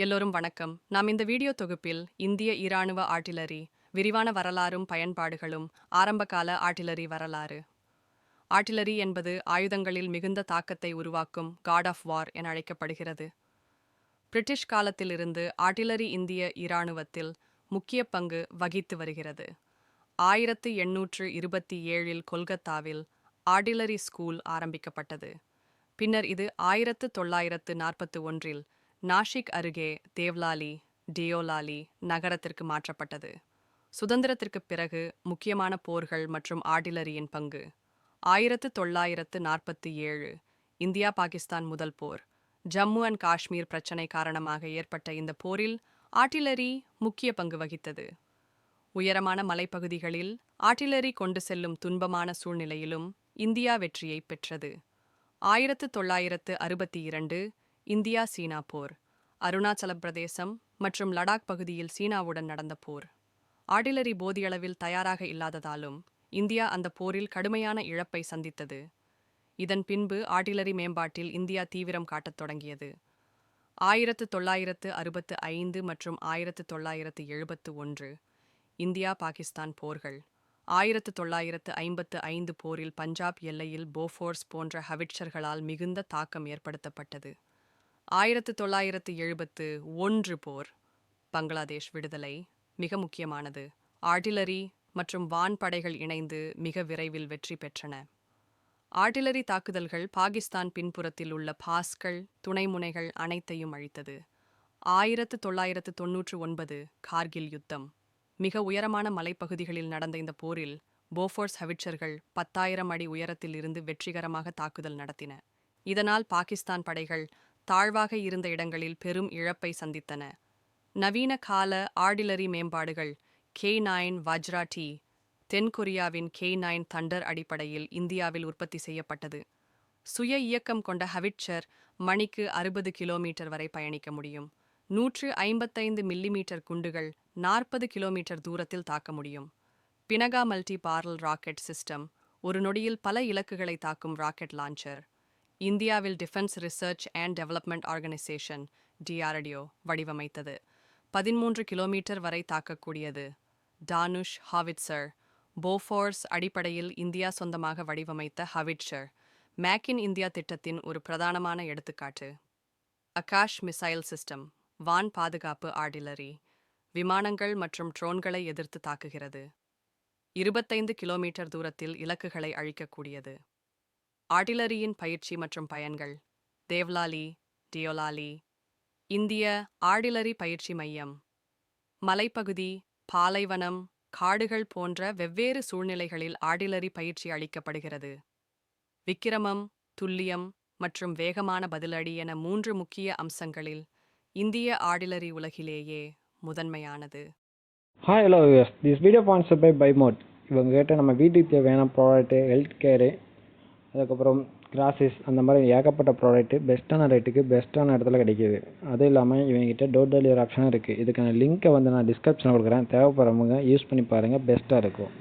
எல்லோரும் வணக்கம். நாம் இந்த வீடியோ தொகுப்பில் இந்திய இராணுவ ஆர்ட்டிலரி விரிவான வரலாறும் பயன்பாடுகளும் ஆரம்பகால ஆர்ட்டிலரி வரலாறு. ஆர்ட்டிலரி என்பது ஆயுதங்களில் மிகுந்த தாக்கத்தை உருவாக்கும் காட் ஆஃப் வார் என அழைக்கப்படுகிறது. பிரிட்டிஷ் காலத்திலிருந்து ஆர்ட்டிலரி இந்திய இராணுவத்தில் முக்கிய பங்கு வகித்து வருகிறது. 1827 கொல்கத்தாவில் ஆர்ட்டிலரி ஸ்கூல் ஆரம்பிக்கப்பட்டது. பின்னர் இது 1941 நாஷிக் அருகே தேவ்லாலி டியோலாலி நகரத்திற்கு மாற்றப்பட்டது. சுதந்திரத்திற்கு பிறகு முக்கியமான போர்கள் மற்றும் ஆர்ட்டிலரியின் பங்கு. 1947 இந்தியா பாகிஸ்தான் முதல் போர். ஜம்மு அண்ட் காஷ்மீர் பிரச்சினை காரணமாக ஏற்பட்ட இந்த போரில் ஆர்ட்டிலரி முக்கிய பங்கு வகித்தது. உயரமான மலைப்பகுதிகளில் ஆர்ட்டிலரி கொண்டு செல்லும் துன்பமான சூழ்நிலையிலும் இந்தியா வெற்றியை பெற்றது. 1962 இந்தியா சீனா போர். அருணாச்சல பிரதேசம் மற்றும் லடாக் பகுதியில் சீனாவுடன் நடந்த போர். ஆர்ட்டிலரி போதியளவில் தயாராக இல்லாததாலும் இந்தியா அந்த போரில் கடுமையான இழப்பை சந்தித்தது. இதன் பின்பு ஆர்ட்டிலரி மேம்பாட்டில் இந்தியா தீவிரம் காட்டத் தொடங்கியது. 1965 மற்றும் 1971 இந்தியா பாகிஸ்தான் போர்கள். 1955 போரில் பஞ்சாப் எல்லையில் போஃபோர்ஸ் போன்ற ஹவிட்சர்களால் மிகுந்த தாக்கம் ஏற்படுத்தப்பட்டது. 1971 போர். பங்களாதேஷ் விடுதலை மிக முக்கியமானது. ஆர்ட்டிலரி மற்றும் வான்படைகள் இணைந்து மிக விரைவில் வெற்றி பெற்றன. ஆர்ட்டிலரி தாக்குதல்கள் பாகிஸ்தான் பின்புறத்தில் உள்ள பாஸ்கள் துணைமுனைகள் அனைத்தையும் அழித்தது. 1999 கார்கில் யுத்தம். மிக உயரமான மலைப்பகுதிகளில் நடந்த இந்த போரில் போஃபோர்ஸ் ஹவிட்சர்கள் 10,000 அடி உயரத்தில் இருந்து வெற்றிகரமாக தாக்குதல் நடத்தின. இதனால் பாகிஸ்தான் படைகள் தாழ்வாக இருந்த இடங்களில் பெரும் இழப்பை சந்தித்தன. நவீன கால ஆர்ட்டிலரி மேம்பாடுகள் K9 வஜ்ரா T தென்கொரியாவின் K9 தண்டர் அடிப்படையில் இந்தியாவில் உற்பத்தி செய்யப்பட்டது. சுய இயக்கம் கொண்ட ஹவிட்சர் மணிக்கு 60 கிலோமீட்டர் வரை பயணிக்க முடியும். 155 மில்லிமீட்டர் குண்டுகள் 40 கிலோமீட்டர் தூரத்தில் தாக்க முடியும். பினகா மல்டி பார்ரல் ராக்கெட் சிஸ்டம் ஒரு நொடியில் பல இலக்குகளை தாக்கும் ராக்கெட் லான்ச்சர். இந்தியாவில் defence research and development organisation DRDO வடிவமைத்தது. 13 kilometre வரை தாக்கக்கூடியது. டானுஷ் ஹாவிட்சர் போஃபோர்ஸ் அடிப்படையில் இந்தியா சொந்தமாக வடிவமைத்த ஹவிட்சர். மேக் இன் இந்தியா திட்டத்தின் ஒரு பிரதானமான எடுத்துக்காட்டு. ஆகாஷ் மிசைல் சிஸ்டம் வான் பாதுகாப்பு ஆர்ட்டிலரி விமானங்கள் மற்றும் ட்ரோன்களை எதிர்த்து தாக்குகிறது. 25 கிலோமீட்டர் தூரத்தில் இலக்குகளை அழிக்கக்கூடியது. ஆர்ட்டிலரியின் பயிற்சி மற்றும் பயன்கள். தேவ்லாலி டியோலாலி இந்திய ஆர்ட்டிலரி பயிற்சி மையம். மலைப்பகுதி, பாலைவனம், காடுகள் போன்ற வெவ்வேறு சூழ்நிலைகளில் ஆர்ட்டிலரி பயிற்சி அளிக்கப்படுகிறது. விக்கிரமம், துல்லியம் மற்றும் வேகமான பதிலடி என 3 முக்கிய அம்சங்களில் இந்திய ஆர்ட்டிலரி உலகிலேயே முதன்மையானது. Hi hello viewers, this video sponsored by பைமோட். இவங்க கிட்ட நம்ம வீட்டுக்கு தேவையான ப்ராடக்ட்டு, ஹெல்த் கேரு, அதுக்கப்புறம் கிராசஸ், அந்த மாதிரி ஏகப்பட்ட ப்ராடக்ட்டு பெஸ்ட்டான ரேட்டுக்கு பெஸ்ட்டான இடத்துல கிடைக்கிது. அதுவும் இல்லாமல் இவங்ககிட்ட டோர் டெலிவரி ஆப்ஷனும் இருக்குது. இதுக்கான லிங்க்கை நான் டிஸ்கிரிப்ஷனில் கொடுக்குறேன். தேவைப்படுறவங்க யூஸ் பண்ணி பாருங்கள், பெஸ்ட்டாக இருக்கும்.